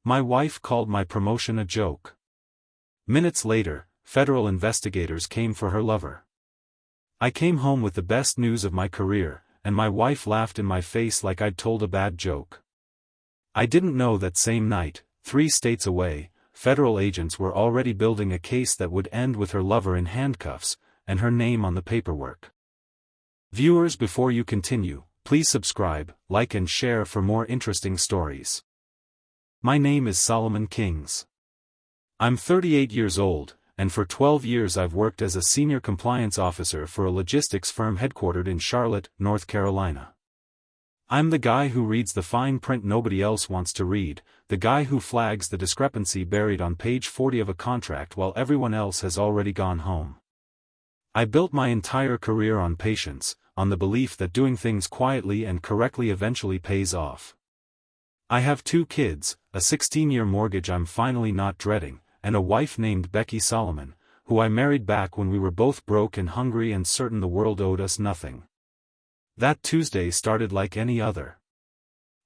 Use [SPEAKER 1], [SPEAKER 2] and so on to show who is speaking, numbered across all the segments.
[SPEAKER 1] My wife called my promotion a joke. Minutes later, federal investigators came for her lover. I came home with the best news of my career, and my wife laughed in my face like I'd told a bad joke. I didn't know that same night, 3 states away, federal agents were already building a case that would end with her lover in handcuffs, and her name on the paperwork. Viewers, before you continue, please subscribe, like and share for more interesting stories. My name is Solomon Kings. I'm 38 years old, and for 12 years I've worked as a senior compliance officer for a logistics firm headquartered in Charlotte, North Carolina. I'm the guy who reads the fine print nobody else wants to read, the guy who flags the discrepancy buried on page 40 of a contract while everyone else has already gone home. I built my entire career on patience, on the belief that doing things quietly and correctly eventually pays off. I have 2 kids, a 16-year mortgage I'm finally not dreading, and a wife named Becky Solomon, who I married back when we were both broke and hungry and certain the world owed us nothing. That Tuesday started like any other.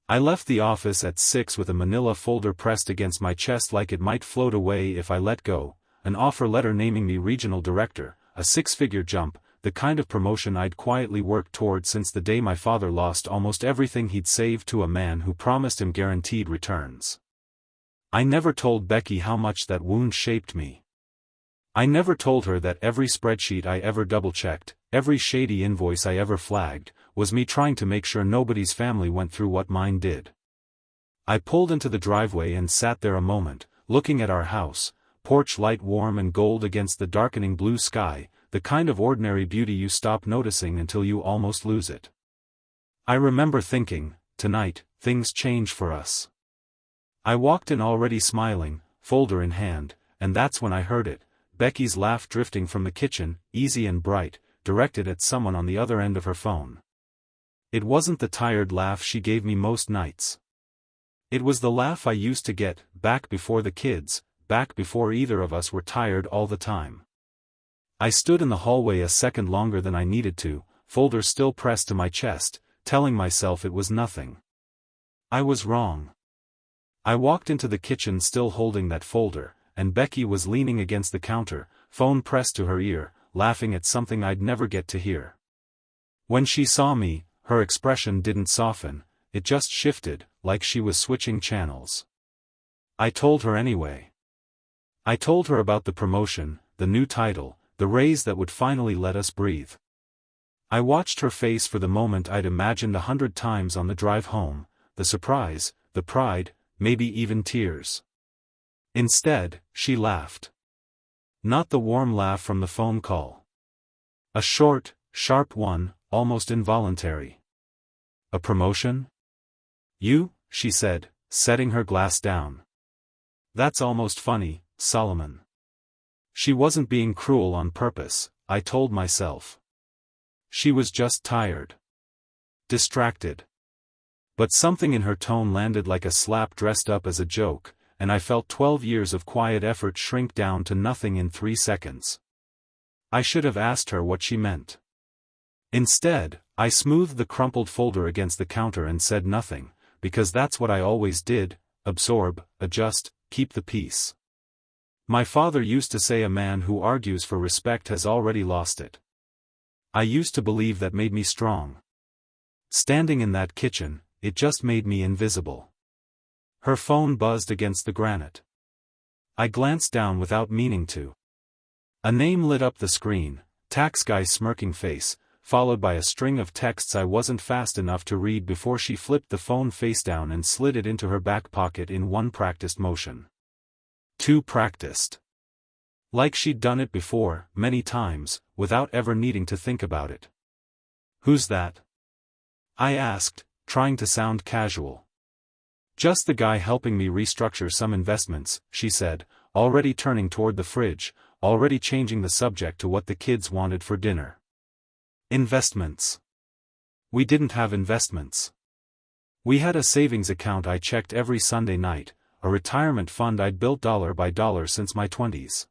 [SPEAKER 1] I left the office at 6 with a manila folder pressed against my chest like it might float away if I let go, an offer letter naming me regional director, a 6-figure jump, the kind of promotion I'd quietly worked toward since the day my father lost almost everything he'd saved to a man who promised him guaranteed returns. I never told Becky how much that wound shaped me. I never told her that every spreadsheet I ever double-checked, every shady invoice I ever flagged, was me trying to make sure nobody's family went through what mine did. I pulled into the driveway and sat there a moment, looking at our house, porch light warm and gold against the darkening blue sky, the kind of ordinary beauty you stop noticing until you almost lose it. I remember thinking, tonight, things change for us. I walked in already smiling, folder in hand, and that's when I heard it, Becky's laugh drifting from the kitchen, easy and bright, directed at someone on the other end of her phone. It wasn't the tired laugh she gave me most nights. It was the laugh I used to get, back before the kids, back before either of us were tired all the time. I stood in the hallway a second longer than I needed to, folder still pressed to my chest, telling myself it was nothing. I was wrong. I walked into the kitchen still holding that folder, and Becky was leaning against the counter, phone pressed to her ear, laughing at something I'd never get to hear. When she saw me, her expression didn't soften, it just shifted, like she was switching channels. I told her anyway. I told her about the promotion, the new title, the raise that would finally let us breathe. I watched her face for the moment I'd imagined 100 times on the drive home, the surprise, the pride, maybe even tears. Instead, she laughed. Not the warm laugh from the phone call. A short, sharp one, almost involuntary. A promotion? You, she said, setting her glass down. That's almost funny, Solomon. She wasn't being cruel on purpose, I told myself. She was just tired. Distracted. But something in her tone landed like a slap dressed up as a joke, and I felt 12 years of quiet effort shrink down to nothing in 3 seconds. I should have asked her what she meant. Instead, I smoothed the crumpled folder against the counter and said nothing, because that's what I always did, absorb, adjust, keep the peace. My father used to say a man who argues for respect has already lost it. I used to believe that made me strong. Standing in that kitchen, it just made me invisible. Her phone buzzed against the granite. I glanced down without meaning to. A name lit up the screen, tax guy's smirking face, followed by a string of texts I wasn't fast enough to read before she flipped the phone face down and slid it into her back pocket in one practiced motion. Too practiced. Like she'd done it before, many times, without ever needing to think about it. Who's that? I asked, trying to sound casual. Just the guy helping me restructure some investments, she said, already turning toward the fridge, already changing the subject to what the kids wanted for dinner. Investments. We didn't have investments. We had a savings account I checked every Sunday night, a retirement fund I'd built dollar by dollar since my 20s.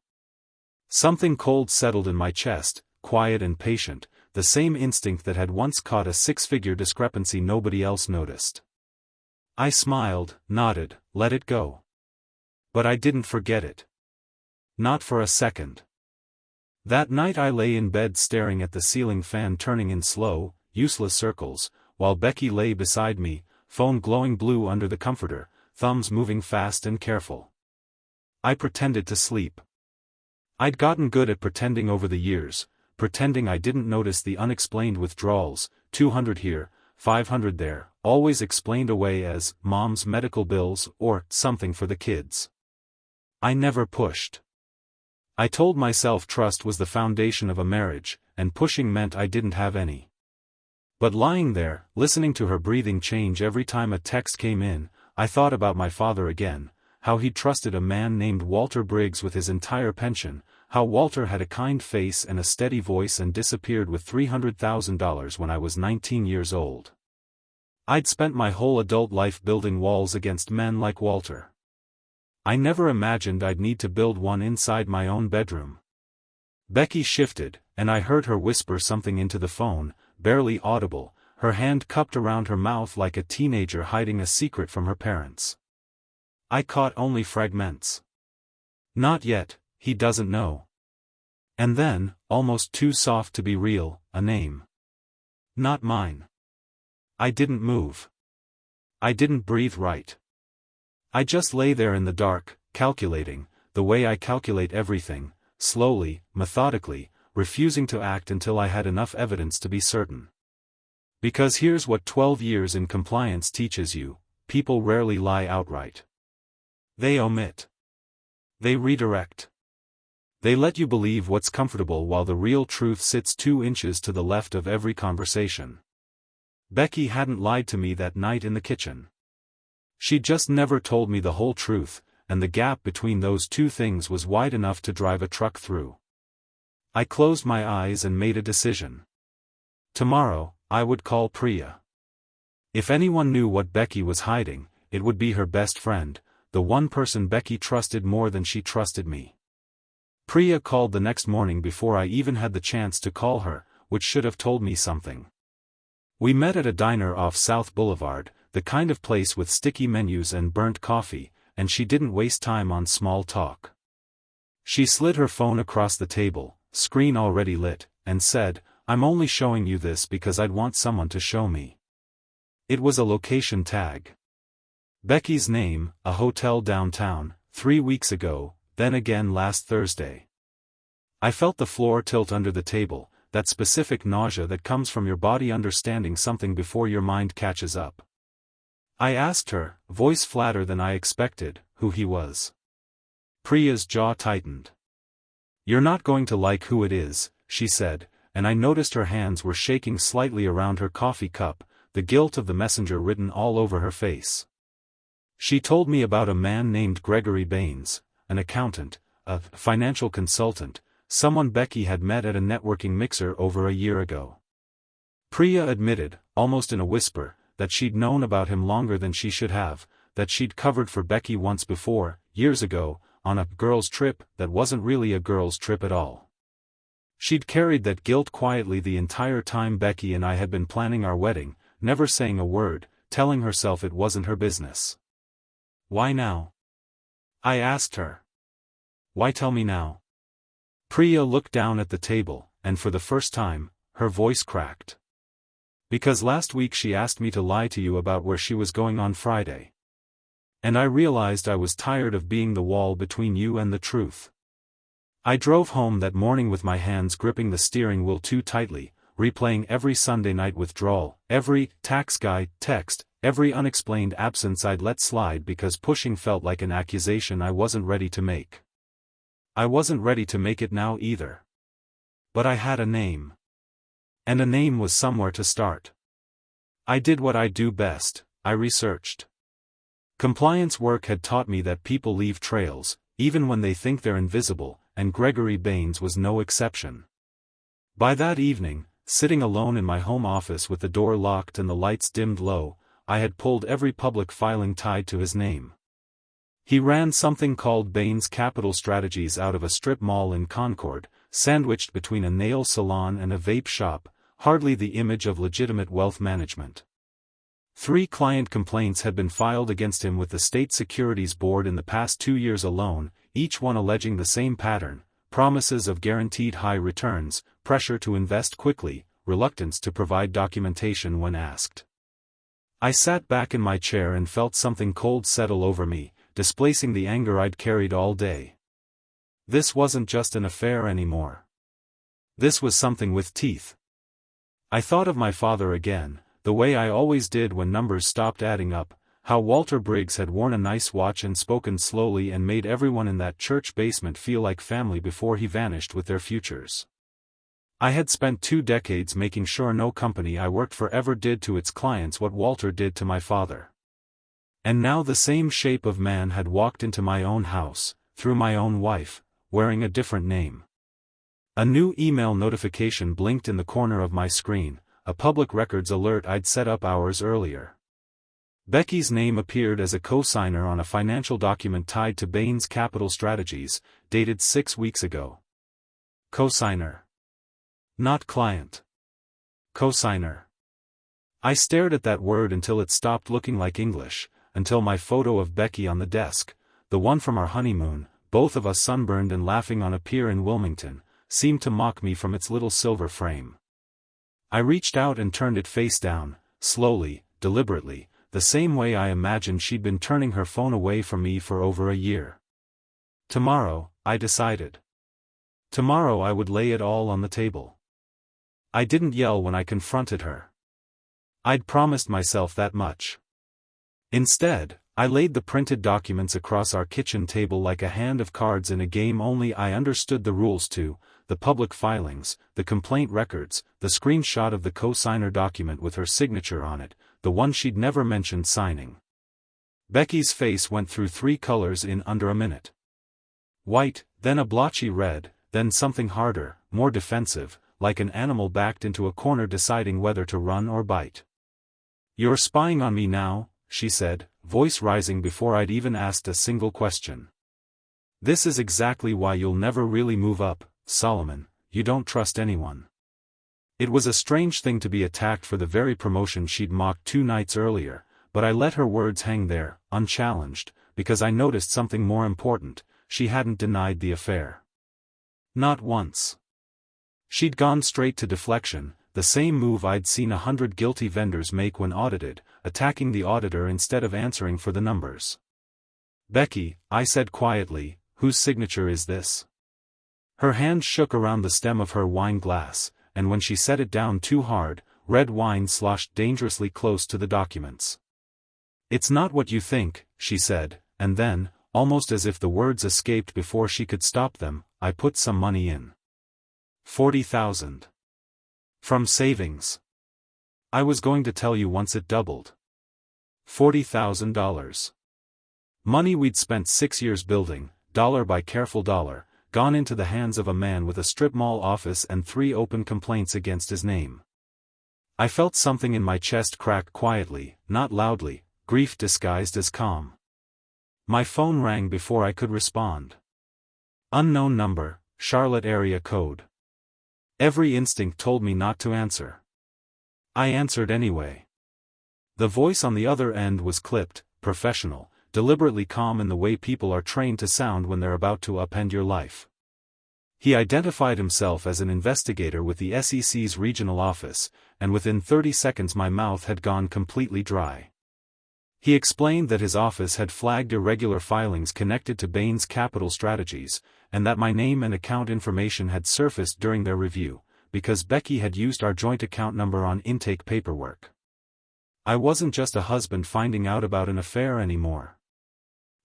[SPEAKER 1] Something cold settled in my chest, quiet and patient, the same instinct that had once caught a 6-figure discrepancy nobody else noticed. I smiled, nodded, let it go. But I didn't forget it. Not for a second. That night I lay in bed staring at the ceiling fan turning in slow, useless circles, while Becky lay beside me, phone glowing blue under the comforter, thumbs moving fast and careful. I pretended to sleep. I'd gotten good at pretending over the years, pretending I didn't notice the unexplained withdrawals, 200 here, 500 there, always explained away as mom's medical bills or something for the kids. I never pushed. I told myself trust was the foundation of a marriage, and pushing meant I didn't have any. But lying there, listening to her breathing change every time a text came in, I thought about my father again, how he'd trusted a man named Walter Briggs with his entire pension, how Walter had a kind face and a steady voice and disappeared with $300,000 when I was 19 years old. I'd spent my whole adult life building walls against men like Walter. I never imagined I'd need to build one inside my own bedroom. Becky shifted, and I heard her whisper something into the phone, barely audible, her hand cupped around her mouth like a teenager hiding a secret from her parents. I caught only fragments. Not yet, he doesn't know. And then, almost too soft to be real, a name. Not mine. I didn't move. I didn't breathe right. I just lay there in the dark, calculating, the way I calculate everything, slowly, methodically, refusing to act until I had enough evidence to be certain. Because here's what 12 years in compliance teaches you: people rarely lie outright. They omit. They redirect. They let you believe what's comfortable while the real truth sits 2 inches to the left of every conversation. Becky hadn't lied to me that night in the kitchen. She'd just never told me the whole truth, and the gap between those two things was wide enough to drive a truck through. I closed my eyes and made a decision. Tomorrow, I would call Priya. If anyone knew what Becky was hiding, it would be her best friend, the one person Becky trusted more than she trusted me. Priya called the next morning before I even had the chance to call her, which should have told me something. We met at a diner off South Boulevard, the kind of place with sticky menus and burnt coffee, and she didn't waste time on small talk. She slid her phone across the table, screen already lit, and said, "I'm only showing you this because I'd want someone to show me." It was a location tag. Becky's name, a hotel downtown, 3 weeks ago, then again last Thursday. I felt the floor tilt under the table, that specific nausea that comes from your body understanding something before your mind catches up. I asked her, voice flatter than I expected, who he was. Priya's jaw tightened. "You're not going to like who it is," she said, and I noticed her hands were shaking slightly around her coffee cup, the guilt of the messenger written all over her face. She told me about a man named Gregory Baines, an accountant, a financial consultant, someone Becky had met at a networking mixer over a year ago. Priya admitted, almost in a whisper, that she'd known about him longer than she should have, that she'd covered for Becky once before, years ago, on a girls' trip that wasn't really a girls' trip at all. She'd carried that guilt quietly the entire time Becky and I had been planning our wedding, never saying a word, telling herself it wasn't her business. "Why now?" I asked her. "Why tell me now?" Priya looked down at the table, and for the first time, her voice cracked. "Because last week she asked me to lie to you about where she was going on Friday. And I realized I was tired of being the wall between you and the truth. I drove home that morning with my hands gripping the steering wheel too tightly, replaying every Sunday night withdrawal, every tax guy text, every unexplained absence I'd let slide because pushing felt like an accusation I wasn't ready to make. I wasn't ready to make it now either. But I had a name. And a name was somewhere to start. I did what I do best, I researched. Compliance work had taught me that people leave trails, even when they think they're invisible, and Gregory Baines was no exception. By that evening, sitting alone in my home office with the door locked and the lights dimmed low, I had pulled every public filing tied to his name. He ran something called Baines Capital Strategies out of a strip mall in Concord, sandwiched between a nail salon and a vape shop, hardly the image of legitimate wealth management. 3 client complaints had been filed against him with the State Securities Board in the past 2 years alone, each one alleging the same pattern: promises of guaranteed high returns, pressure to invest quickly, reluctance to provide documentation when asked. I sat back in my chair and felt something cold settle over me, displacing the anger I'd carried all day. This wasn't just an affair anymore. This was something with teeth. I thought of my father again, the way I always did when numbers stopped adding up, how Walter Briggs had worn a nice watch and spoken slowly and made everyone in that church basement feel like family before he vanished with their futures. I had spent 2 decades making sure no company I worked for ever did to its clients what Walter did to my father. And now the same shape of man had walked into my own house, through my own wife, wearing a different name. A new email notification blinked in the corner of my screen, a public records alert I'd set up hours earlier. Becky's name appeared as a co-signer on a financial document tied to Bain's Capital Strategies, dated 6 weeks ago. Co-signer. Not client. Co-signer. I stared at that word until it stopped looking like English, until my photo of Becky on the desk, the one from our honeymoon, both of us sunburned and laughing on a pier in Wilmington, seemed to mock me from its little silver frame. I reached out and turned it face down, slowly, deliberately, the same way I imagined she'd been turning her phone away from me for over a year. Tomorrow, I decided. Tomorrow I would lay it all on the table. I didn't yell when I confronted her. I'd promised myself that much. Instead, I laid the printed documents across our kitchen table like a hand of cards in a game only I understood the rules to: the public filings, the complaint records, the screenshot of the co-signer document with her signature on it, the one she'd never mentioned signing. Becky's face went through 3 colors in under a minute. White, then a blotchy red, then something harder, more defensive, like an animal backed into a corner deciding whether to run or bite. "You're spying on me now," she said, voice rising before I'd even asked a single question. "This is exactly why you'll never really move up, Solomon. You don't trust anyone." It was a strange thing to be attacked for the very promotion she'd mocked 2 nights earlier, but I let her words hang there, unchallenged, because I noticed something more important: she hadn't denied the affair. Not once. She'd gone straight to deflection, the same move I'd seen 100 guilty vendors make when audited, attacking the auditor instead of answering for the numbers. "Becky," I said quietly, "whose signature is this?" Her hand shook around the stem of her wine glass, and when she set it down too hard, red wine sloshed dangerously close to the documents. "It's not what you think," she said, and then, almost as if the words escaped before she could stop them, "I put some money in. 40,000. From savings. I was going to tell you once it doubled. $40,000. Money we'd spent 6 years building, dollar by careful dollar, gone into the hands of a man with a strip mall office and 3 open complaints against his name." I felt something in my chest crack quietly, not loudly, grief disguised as calm. My phone rang before I could respond. Unknown number, Charlotte area code. Every instinct told me not to answer. I answered anyway. The voice on the other end was clipped, professional, deliberately calm in the way people are trained to sound when they're about to upend your life. He identified himself as an investigator with the SEC's regional office, and within 30 seconds my mouth had gone completely dry. He explained that his office had flagged irregular filings connected to Bain's Capital Strategies, and that my name and account information had surfaced during their review, because Becky had used our joint account number on intake paperwork. I wasn't just a husband finding out about an affair anymore.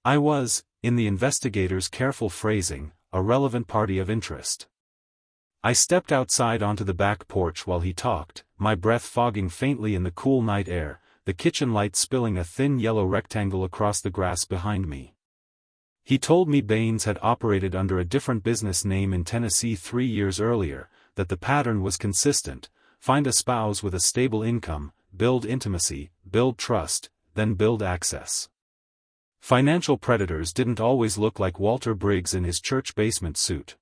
[SPEAKER 1] I was, in the investigator's careful phrasing, a relevant party of interest. I stepped outside onto the back porch while he talked, my breath fogging faintly in the cool night air, the kitchen light spilling a thin yellow rectangle across the grass behind me. He told me Bain's had operated under a different business name in Tennessee 3 years earlier, that the pattern was consistent: find a spouse with a stable income, build intimacy, build trust, then build access. Financial predators didn't always look like Walter Briggs in his church basement suit.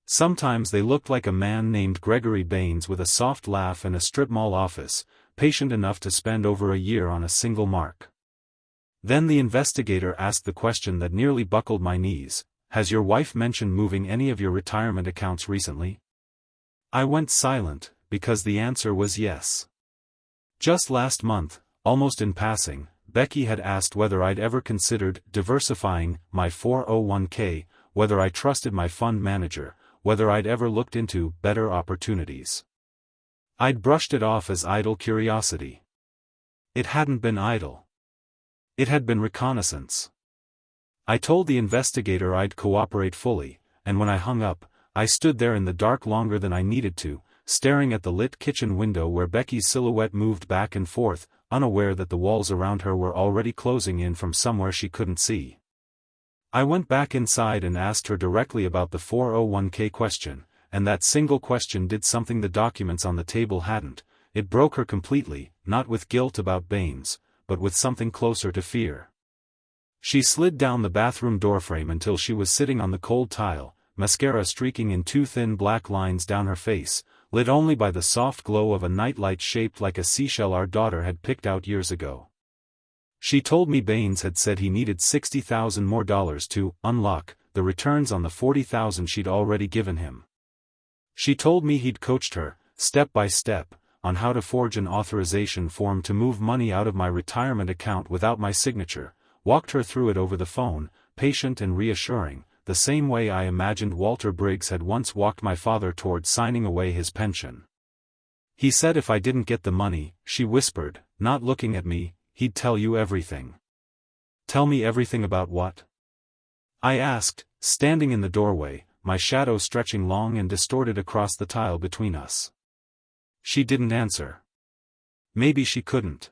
[SPEAKER 1] Sometimes they looked like a man named Gregory Baines with a soft laugh and a strip mall office, patient enough to spend over a year on a single mark. Then the investigator asked the question that nearly buckled my knees: "Has your wife mentioned moving any of your retirement accounts recently?" I went silent, because the answer was yes. Just last month, almost in passing, Becky had asked whether I'd ever considered diversifying my 401k, whether I trusted my fund manager, whether I'd ever looked into better opportunities. I'd brushed it off as idle curiosity. It hadn't been idle. It had been reconnaissance. I told the investigator I'd cooperate fully, and when I hung up, I stood there in the dark longer than I needed to, staring at the lit kitchen window where Becky's silhouette moved back and forth, unaware that the walls around her were already closing in from somewhere she couldn't see. I went back inside and asked her directly about the 401k question, and that single question did something the documents on the table hadn't. It broke her completely, not with guilt about Baines, but with something closer to fear. She slid down the bathroom doorframe until she was sitting on the cold tile, mascara streaking in two thin black lines down her face, lit only by the soft glow of a nightlight shaped like a seashell our daughter had picked out years ago. She told me Baines had said he needed $60,000 more to unlock the returns on the $40,000 she'd already given him. She told me he'd coached her, step by step, on how to forge an authorization form to move money out of my retirement account without my signature, walked her through it over the phone, patient and reassuring, the same way I imagined Walter Briggs had once walked my father toward signing away his pension. He said if I didn't get the money, she whispered, not looking at me, he'd tell you everything. Tell me everything about what? I asked, standing in the doorway, my shadow stretching long and distorted across the tile between us. She didn't answer. Maybe she couldn't.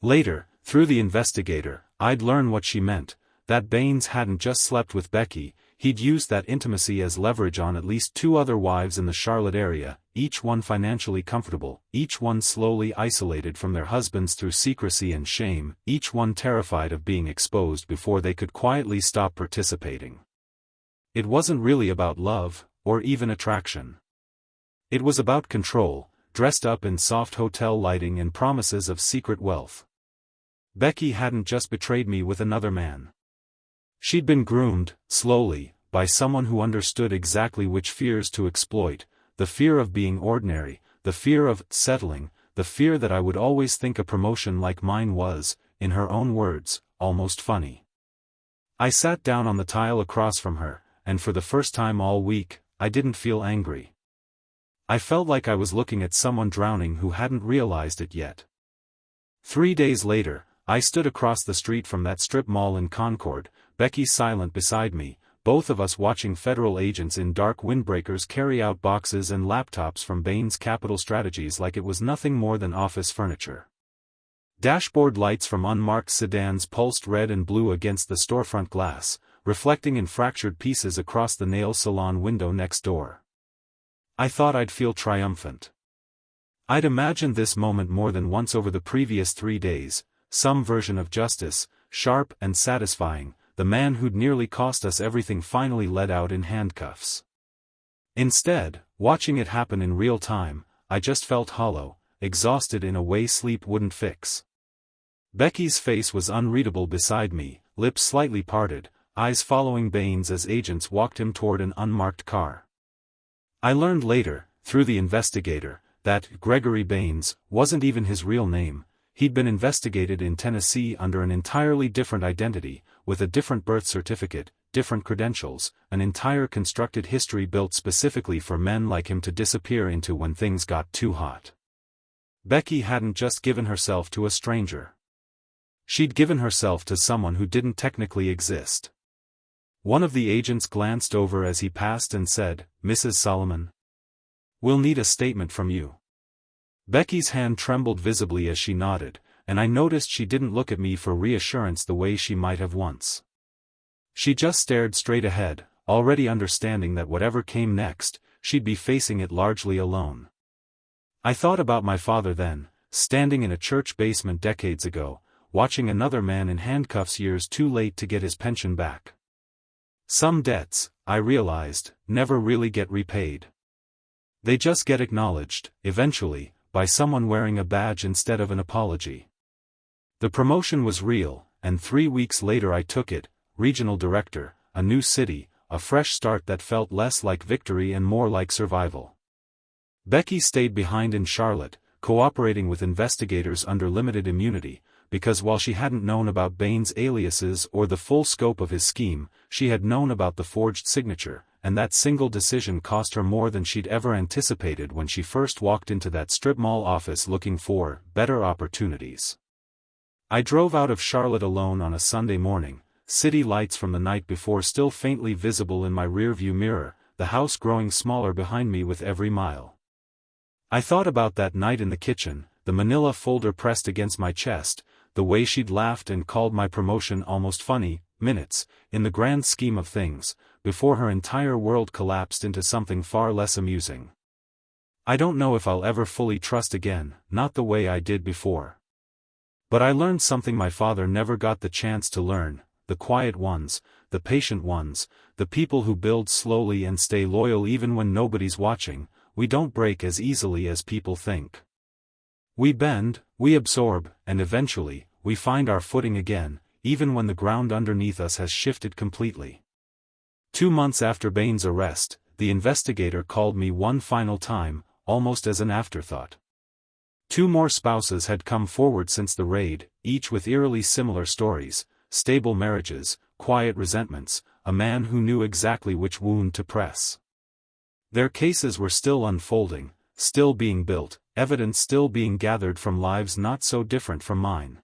[SPEAKER 1] Later, through the investigator, I'd learn what she meant, that Baines hadn't just slept with Becky, he'd used that intimacy as leverage on at least 2 other wives in the Charlotte area, each one financially comfortable, each one slowly isolated from their husbands through secrecy and shame, each one terrified of being exposed before they could quietly stop participating. It wasn't really about love, or even attraction. It was about control, dressed up in soft hotel lighting and promises of secret wealth. Becky hadn't just betrayed me with another man. She'd been groomed, slowly, by someone who understood exactly which fears to exploit: the fear of being ordinary, the fear of settling, the fear that I would always think a promotion like mine was, in her own words, almost funny. I sat down on the tile across from her, and for the first time all week, I didn't feel angry. I felt like I was looking at someone drowning who hadn't realized it yet. 3 days later, I stood across the street from that strip mall in Concord, Becky silent beside me, both of us watching federal agents in dark windbreakers carry out boxes and laptops from Baines Capital Strategies like it was nothing more than office furniture. Dashboard lights from unmarked sedans pulsed red and blue against the storefront glass, reflecting in fractured pieces across the nail salon window next door. I thought I'd feel triumphant. I'd imagined this moment more than once over the previous 3 days, some version of justice, sharp and satisfying. The man who'd nearly cost us everything finally let out in handcuffs. Instead, watching it happen in real time, I just felt hollow, exhausted in a way sleep wouldn't fix. Becky's face was unreadable beside me, lips slightly parted, eyes following Baines as agents walked him toward an unmarked car. I learned later, through the investigator, that Gregory Baines wasn't even his real name. He'd been investigated in Tennessee under an entirely different identity, with a different birth certificate, different credentials, an entire constructed history built specifically for men like him to disappear into when things got too hot. Becky hadn't just given herself to a stranger. She'd given herself to someone who didn't technically exist. One of the agents glanced over as he passed and said, "Mrs. Solomon, we'll need a statement from you." Becky's hand trembled visibly as she nodded, and I noticed she didn't look at me for reassurance the way she might have once. She just stared straight ahead, already understanding that whatever came next, she'd be facing it largely alone. I thought about my father then, standing in a church basement decades ago, watching another man in handcuffs years too late to get his pension back. Some debts, I realized, never really get repaid. They just get acknowledged, eventually, by someone wearing a badge instead of an apology. The promotion was real, and 3 weeks later I took it, regional director, a new city, a fresh start that felt less like victory and more like survival. Becky stayed behind in Charlotte, cooperating with investigators under limited immunity, because while she hadn't known about Bain's aliases or the full scope of his scheme, she had known about the forged signature, and that single decision cost her more than she'd ever anticipated when she first walked into that strip mall office looking for better opportunities. I drove out of Charlotte alone on a Sunday morning, city lights from the night before still faintly visible in my rearview mirror, the house growing smaller behind me with every mile. I thought about that night in the kitchen, the manila folder pressed against my chest, the way she'd laughed and called my promotion almost funny, minutes, in the grand scheme of things, before her entire world collapsed into something far less amusing. I don't know if I'll ever fully trust again, not the way I did before. But I learned something my father never got the chance to learn: the quiet ones, the patient ones, the people who build slowly and stay loyal even when nobody's watching. We don't break as easily as people think. We bend, we absorb, and eventually, we find our footing again, even when the ground underneath us has shifted completely. 2 months after Bain's arrest, the investigator called me one final time, almost as an afterthought. 2 more spouses had come forward since the raid, each with eerily similar stories: stable marriages, quiet resentments, a man who knew exactly which wound to press. Their cases were still unfolding, still being built, evidence still being gathered from lives not so different from mine.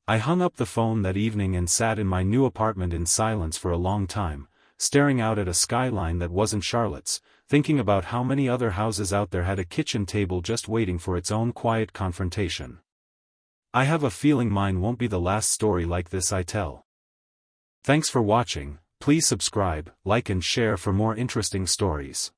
[SPEAKER 1] I hung up the phone that evening and sat in my new apartment in silence for a long time, staring out at a skyline that wasn't Charlotte's, thinking about how many other houses out there had a kitchen table just waiting for its own quiet confrontation. I have a feeling mine won't be the last story like this I tell. Thanks for watching. Please subscribe, like and share for more interesting stories.